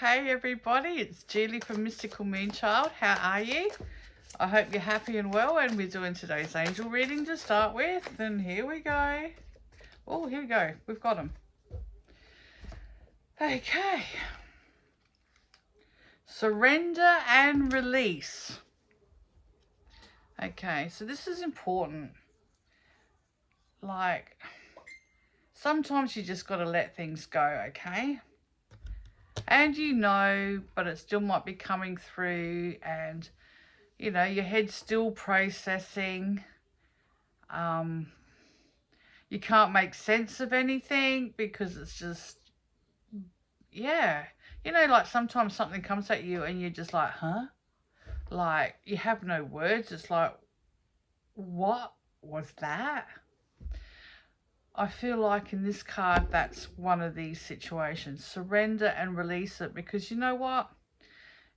Hey everybody, it's Julie from Mystical Moonchild. How are you? I hope you're happy and well, and we're doing today's angel reading to start with. And here we go. Oh, here we go. We've got them. Okay. Surrender and release. Okay, so this is important. Like, sometimes you just got to let things go, okay? And you know, but it still might be coming through, and you know, your head's still processing. You can't make sense of anything because it's just, yeah. You know, like sometimes something comes at you and you're just like, huh? Like, you have no words. It's like, what was that? I feel like in this card, that's one of these situations. Surrender and release it, because you know what?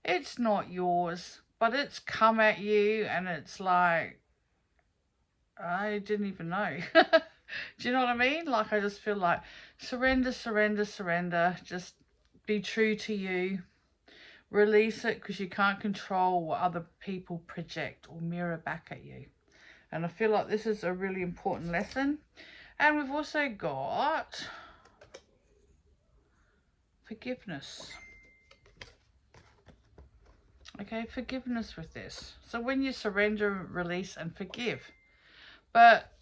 It's not yours, but it's come at you and it's like, I didn't even know. Do you know what I mean? Like, I just feel like surrender, surrender, surrender. Just be true to you. Release it, because you can't control what other people project or mirror back at you. And I feel like this is a really important lesson. And we've also got forgiveness. Okay, forgiveness with this. So when you surrender, release and forgive. But,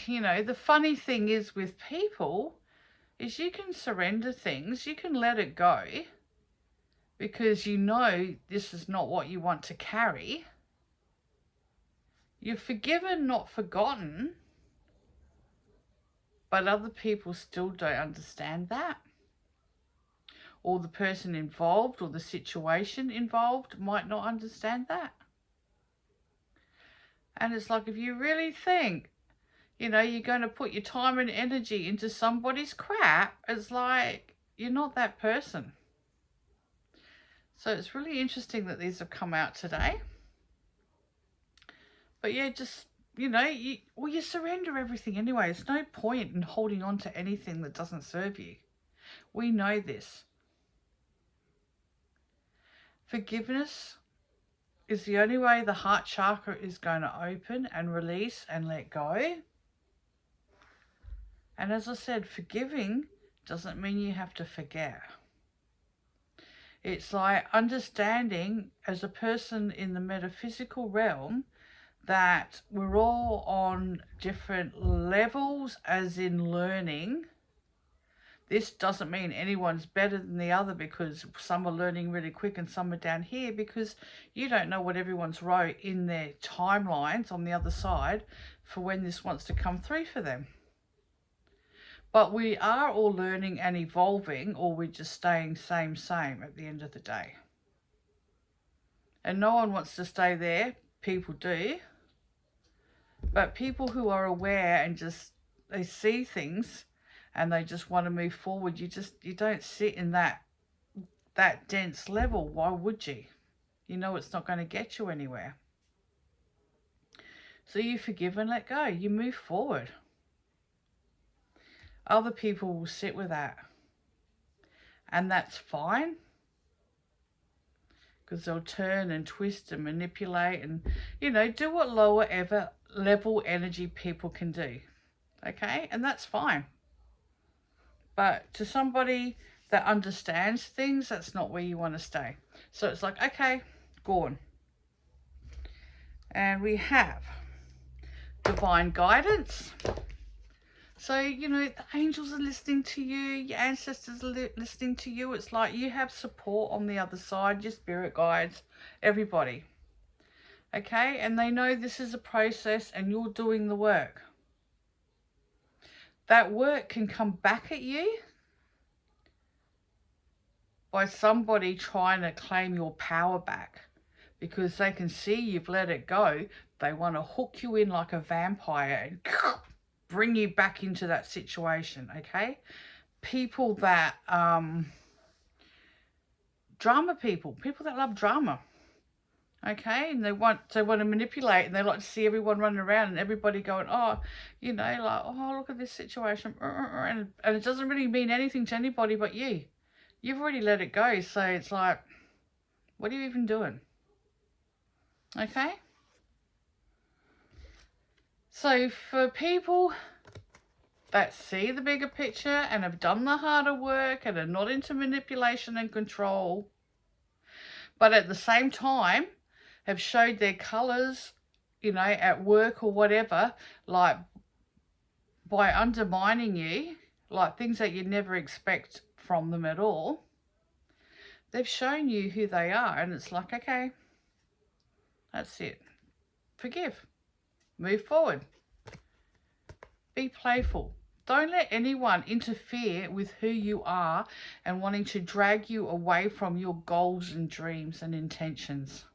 you know, the funny thing is with people is you can surrender things, you can let it go, because you know this is not what you want to carry. You're forgiven, not forgotten. But other people still don't understand that. Or the person involved or the situation involved might not understand that. And it's like, if you really think, you know, you're going to put your time and energy into somebody's crap, it's like, you're not that person. So it's really interesting that these have come out today. But yeah, just, you know, you surrender everything anyway. There's no point in holding on to anything that doesn't serve you. We know this. Forgiveness is the only way the heart chakra is going to open and release and let go. And as I said, forgiving doesn't mean you have to forget. It's like understanding as a person in the metaphysical realm that we're all on different levels as in learning. This doesn't mean anyone's better than the other, because some are learning really quick and some are down here, because you don't know what everyone's wrote in their timelines on the other side for when this wants to come through for them. But we are all learning and evolving, or we're just staying same at the end of the day. And no one wants to stay there. People do. But people who are aware and just, they see things and they just want to move forward, you don't sit in that dense level. Why would you? You know it's not going to get you anywhere. So you forgive and let go. You move forward. Other people will sit with that. And that's fine. Because they'll turn and twist and manipulate and, you know, do what lower level energy people can do. Okay? And that's fine. But to somebody that understands things, that's not where you want to stay. So it's like, okay, gone. And we have divine guidance. So, you know, the angels are listening to you, your ancestors are listening to you. It's like you have support on the other side, your spirit guides, everybody. Okay? And they know this is a process and you're doing the work. That work can come back at you by somebody trying to claim your power back, because they can see you've let it go. They want to hook you in like a vampire and bring you back into that situation. Okay? People that drama people that love drama. Okay, and they want to manipulate, and they like to see everyone running around and everybody going, oh, you know, like, oh, look at this situation, and it doesn't really mean anything to anybody but you. You've already let it go. So it's like, what are you even doing? Okay? So for people that see the bigger picture and have done the harder work and are not into manipulation and control, but at the same time have showed their colours, you know, at work or whatever, like by undermining you, like things that you'd never expect from them at all, they've shown you who they are. And it's like, okay, that's it. Forgive. Move forward. Be playful. Don't let anyone interfere with who you are and wanting to drag you away from your goals and dreams and intentions.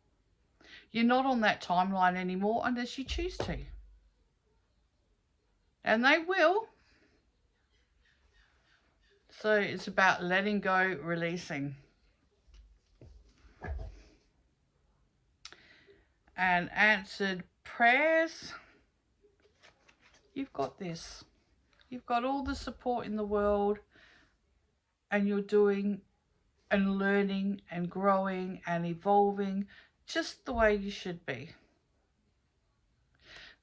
You're not on that timeline anymore unless you choose to. And they will. So it's about letting go, releasing. And answered prayers. You've got this. You've got all the support in the world, and you're doing and learning and growing and evolving just the way you should be.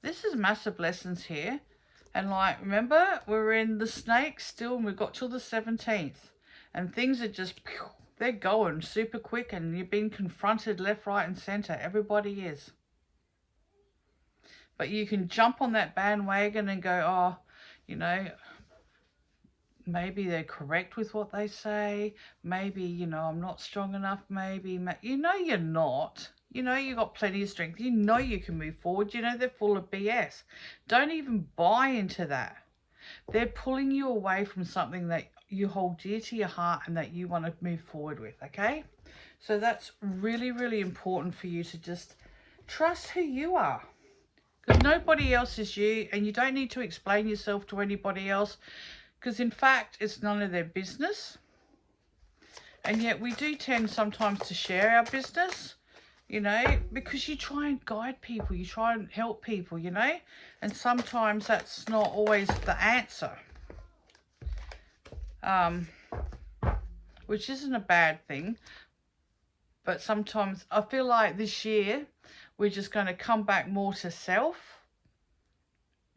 This is massive lessons here. And like, remember, we're in the snake still, and we've got till the 17th. And things are just, they're going super quick, and you're being confronted left, right, and center. Everybody is. But you can jump on that bandwagon and go, oh, you know, maybe they're correct with what they say. Maybe, you know, I'm not strong enough. Maybe, you know, you're not. You know, you've got plenty of strength. You know you can move forward. You know they're full of BS. Don't even buy into that. They're pulling you away from something that you hold dear to your heart and that you want to move forward with, okay? So that's really, really important for you to just trust who you are. Because nobody else is you, and you don't need to explain yourself to anybody else, because in fact, it's none of their business. And yet we do tend sometimes to share our business, you know, because you try and guide people, you try and help people, you know, and sometimes that's not always the answer, which isn't a bad thing. But sometimes I feel like this year we're just going to come back more to self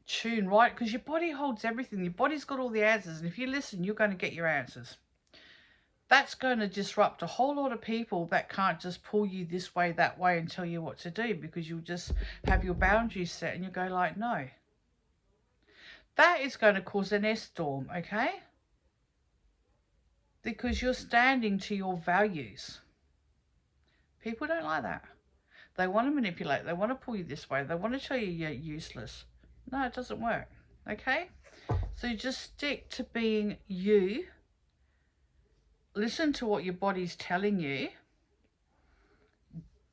tune, right? Because your body holds everything. Your body's got all the answers, and if you listen, you're going to get your answers. That's going to disrupt a whole lot of people that can't just pull you this way, that way, and tell you what to do, because you'll just have your boundaries set and you go like, no. That is going to cause an S-storm, okay? Because you're standing to your values. People don't like that. They want to manipulate. They want to pull you this way. They want to tell you you're useless. No, it doesn't work, okay? So just stick to being you. Listen to what your body's telling you.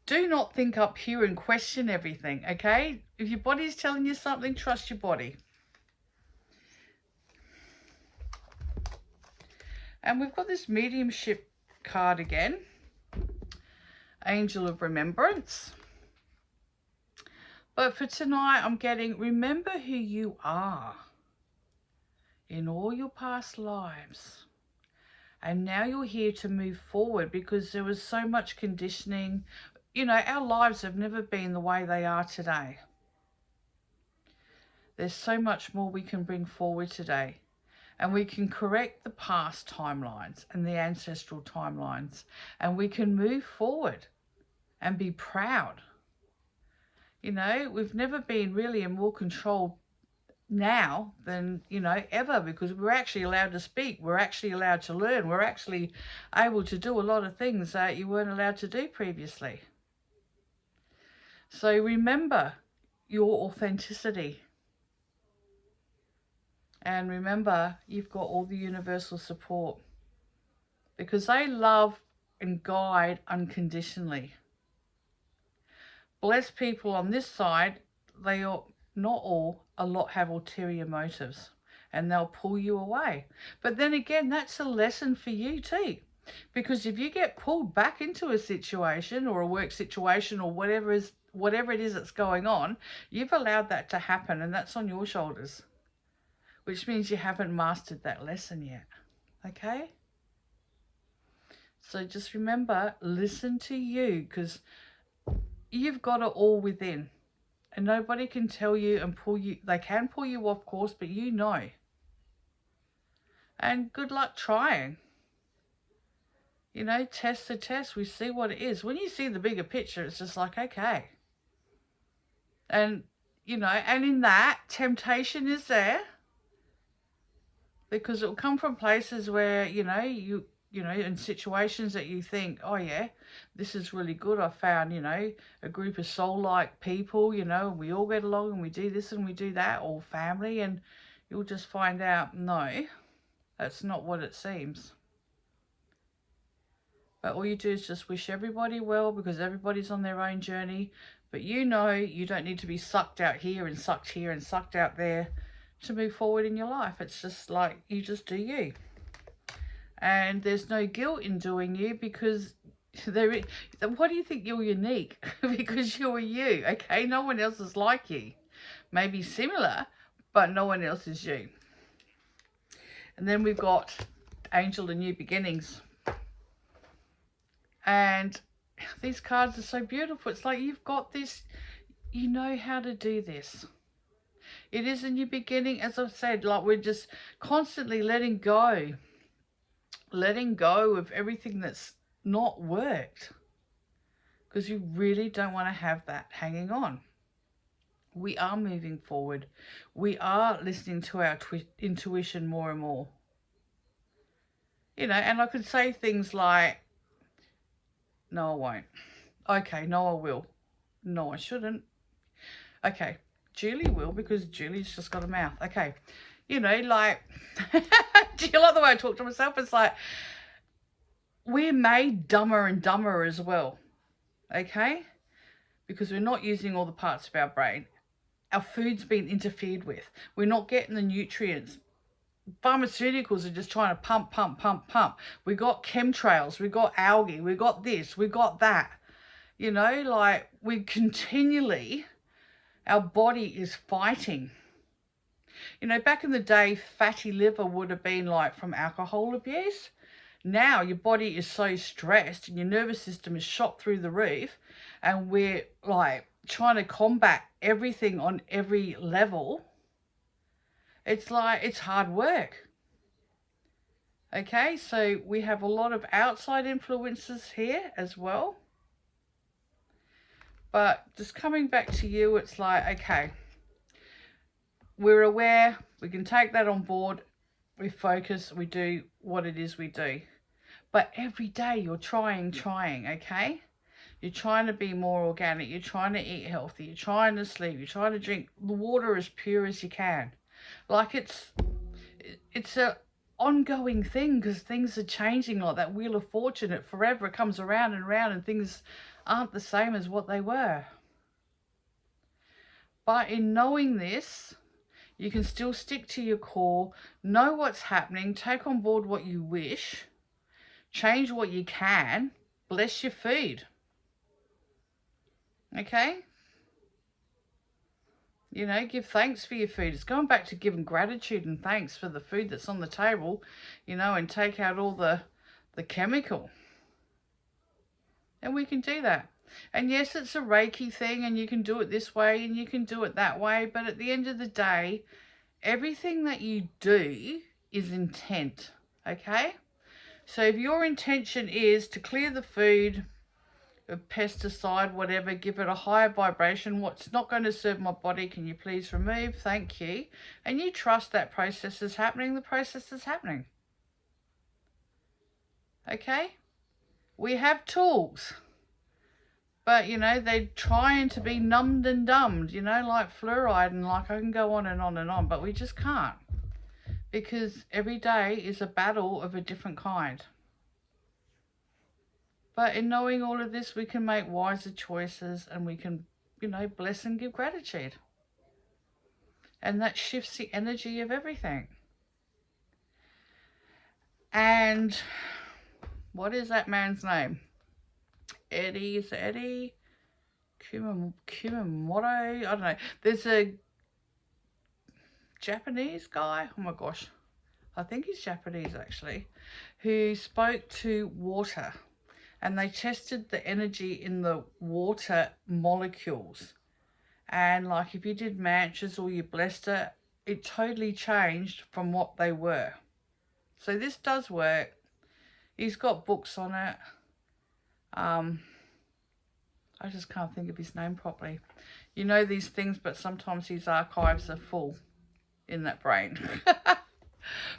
Do not think up here and question everything, okay? If your body's telling you something, trust your body. And we've got this mediumship card again. Angel of Remembrance. But for tonight, I'm getting, remember who you are in all your past lives. And now you're here to move forward, because there was so much conditioning. You know, our lives have never been the way they are today. There's so much more we can bring forward today. And we can correct the past timelines and the ancestral timelines. And we can move forward and be proud. You know, we've never been really in more control now than, you know, ever, because we're actually allowed to speak. We're actually allowed to learn. We're actually able to do a lot of things that you weren't allowed to do previously. So remember your authenticity. And remember, you've got all the universal support, because they love and guide unconditionally. Blessed people on this side, they are not all, a lot have ulterior motives, and they'll pull you away. But then again, that's a lesson for you too, because if you get pulled back into a situation or a work situation or whatever it is that's going on, you've allowed that to happen, and that's on your shoulders, which means you haven't mastered that lesson yet, okay? So just remember, listen to you, because you've got it all within. And nobody can tell you and pull you. They can pull you off course, but you know. And good luck trying. You know, test the test. We see what it is. When you see the bigger picture, it's just like, okay. And, you know, and in that, temptation is there. Because it will come from places where, you know, in situations that you think, oh yeah, this is really good. I found, you know, a group of soul-like people, you know, and we all get along and we do this and we do that, all family, and you'll just find out, no, that's not what it seems. But all you do is just wish everybody well, because everybody's on their own journey. But you know, you don't need to be sucked out here and sucked out there to move forward in your life. It's just like, you just do you. And there's no guilt in doing you, because what do you think? You're unique because you're you, okay? No one else is like you. Maybe similar, but no one else is you. And then we've got Angel and New Beginnings. And these cards are so beautiful. It's like, you've got this, you know how to do this. It is a new beginning, as I've said, like we're just constantly letting go of everything that's not worked, because you really don't want to have that hanging on. We are moving forward. We are listening to our intuition more and more. You know, and I could say things like, no, I won't. Okay, no, I will. No, I shouldn't. Okay, Julie will, because Julie's just got a mouth. Okay, you know, like, do you like the way I talk to myself? It's like, we're made dumber and dumber as well, okay? Because we're not using all the parts of our brain. Our food's been interfered with. We're not getting the nutrients. Pharmaceuticals are just trying to pump, pump, pump, pump. We got chemtrails, we got algae, we got this, we got that. You know, like, we continually, our body is fighting. You know, back in the day, fatty liver would have been like from alcohol abuse. Now your body is so stressed and your nervous system is shot through the roof, and we're like trying to combat everything on every level. It's like, it's hard work. Okay, so we have a lot of outside influences here as well. But just coming back to you, it's like, okay, we're aware, we can take that on board, we focus, we do what it is we do. But every day you're trying, okay? You're trying to be more organic, you're trying to eat healthy, you're trying to sleep, you're trying to drink the water as pure as you can. Like, it's a ongoing thing, because things are changing like that Wheel of Fortune. It forever comes around and around, and things aren't the same as what they were. But in knowing this, you can still stick to your core, know what's happening, take on board what you wish, change what you can, bless your food. Okay? You know, give thanks for your food. It's going back to giving gratitude and thanks for the food that's on the table, you know, and take out all the chemical. And we can do that. And yes, it's a Reiki thing, and you can do it this way and you can do it that way. But at the end of the day, everything that you do is intent. Okay? So if your intention is to clear the food, a pesticide, whatever, give it a higher vibration, what's not going to serve my body, can you please remove? Thank you. And you trust that process is happening, the process is happening. Okay? We have tools, but, you know, they're trying to be numbed and dumbed, you know, like fluoride, and like, I can go on and on and on, but we just can't, because every day is a battle of a different kind. But in knowing all of this, we can make wiser choices, and we can, you know, bless and give gratitude. And that shifts the energy of everything. And what is that man's name? Eddie, is it Eddie? Kumamoto? I don't know. There's a Japanese guy. Oh my gosh. I think he's Japanese actually, who spoke to water, and they tested the energy in the water molecules. And like if you did mantras or you blessed it, it totally changed from what they were. So this does work. He's got books on it. I just can't think of his name properly. You know these things, but sometimes his archives are full in that brain.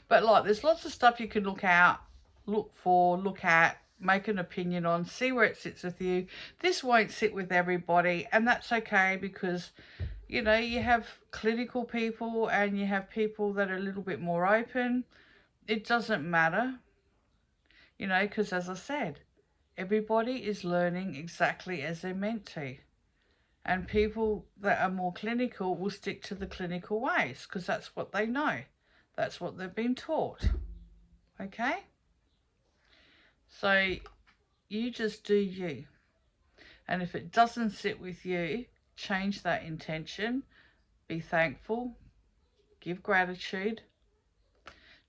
But like, there's lots of stuff you can look at, make an opinion on, see where it sits with you. This won't sit with everybody, and that's okay, because, you know, you have clinical people and you have people that are a little bit more open. It doesn't matter, you know, because as I said, everybody is learning exactly as they're meant to. And people that are more clinical will stick to the clinical ways because that's what they know. That's what they've been taught. Okay? So you just do you. And if it doesn't sit with you, change that intention. Be thankful. Give gratitude.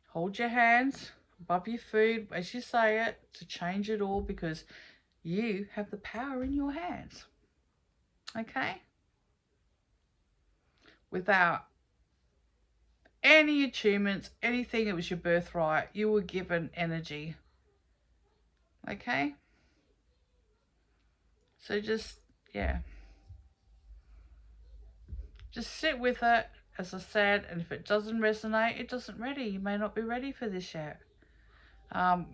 Hold your hands above your food as you say it to change it all, because you have the power in your hands. Okay? Without any achievements, anything, it was your birthright. You were given energy. Okay? So just, yeah. Just sit with it, as I said, and if it doesn't resonate, it doesn't ready. You may not be ready for this yet.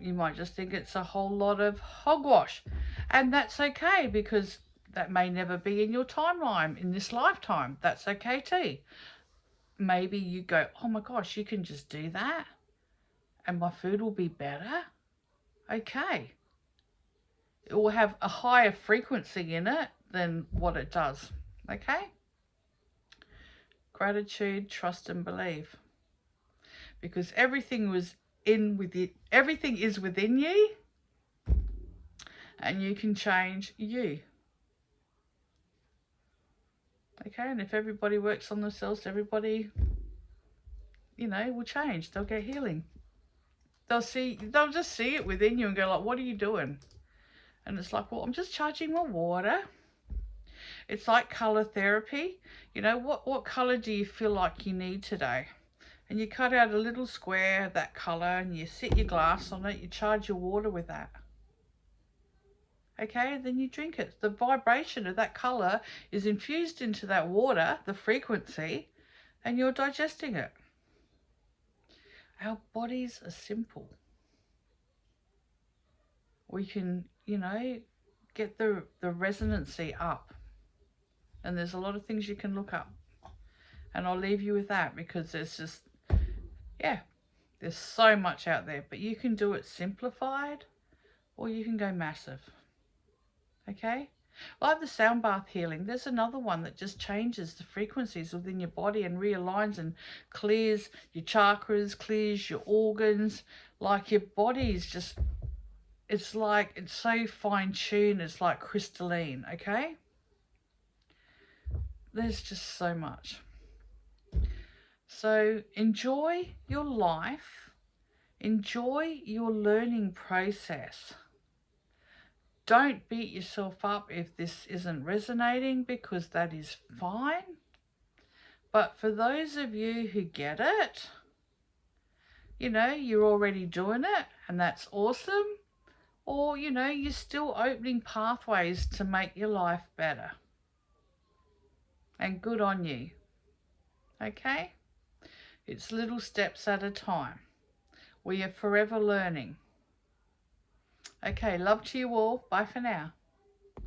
You might just think it's a whole lot of hogwash. And that's okay, because that may never be in your timeline in this lifetime. That's okay too. Maybe you go, oh my gosh, you can just do that and my food will be better. Okay. It will have a higher frequency in it than what it does. Okay? Gratitude, trust and believe. Because everything is within you, and you can change you. Okay, and if everybody works on themselves, everybody, you know, will change. They'll get healing. They'll just see it within you and go like, what are you doing? And it's like, well, I'm just charging my water. It's like color therapy. You know, what color do you feel like you need today? And you cut out a little square of that color and you sit your glass on it. You charge your water with that. Okay, then you drink it. The vibration of that color is infused into that water, the frequency, and you're digesting it. Our bodies are simple. We can, you know, get the resonancy up. And there's a lot of things you can look up. And I'll leave you with that, because there's just, yeah, there's so much out there. But you can do it simplified, or you can go massive. Okay? Like the sound bath healing, there's another one that just changes the frequencies within your body and realigns and clears your chakras, clears your organs. Like your body's just, it's like, it's so fine-tuned, it's like crystalline, okay? There's just so much. So enjoy your life. Enjoy your learning process. Don't beat yourself up if this isn't resonating, because that is fine. But for those of you who get it, you know, you're already doing it and that's awesome. Or, you know, you're still opening pathways to make your life better. And good on you. Okay? It's little steps at a time. We are forever learning. Okay, love to you all. Bye for now.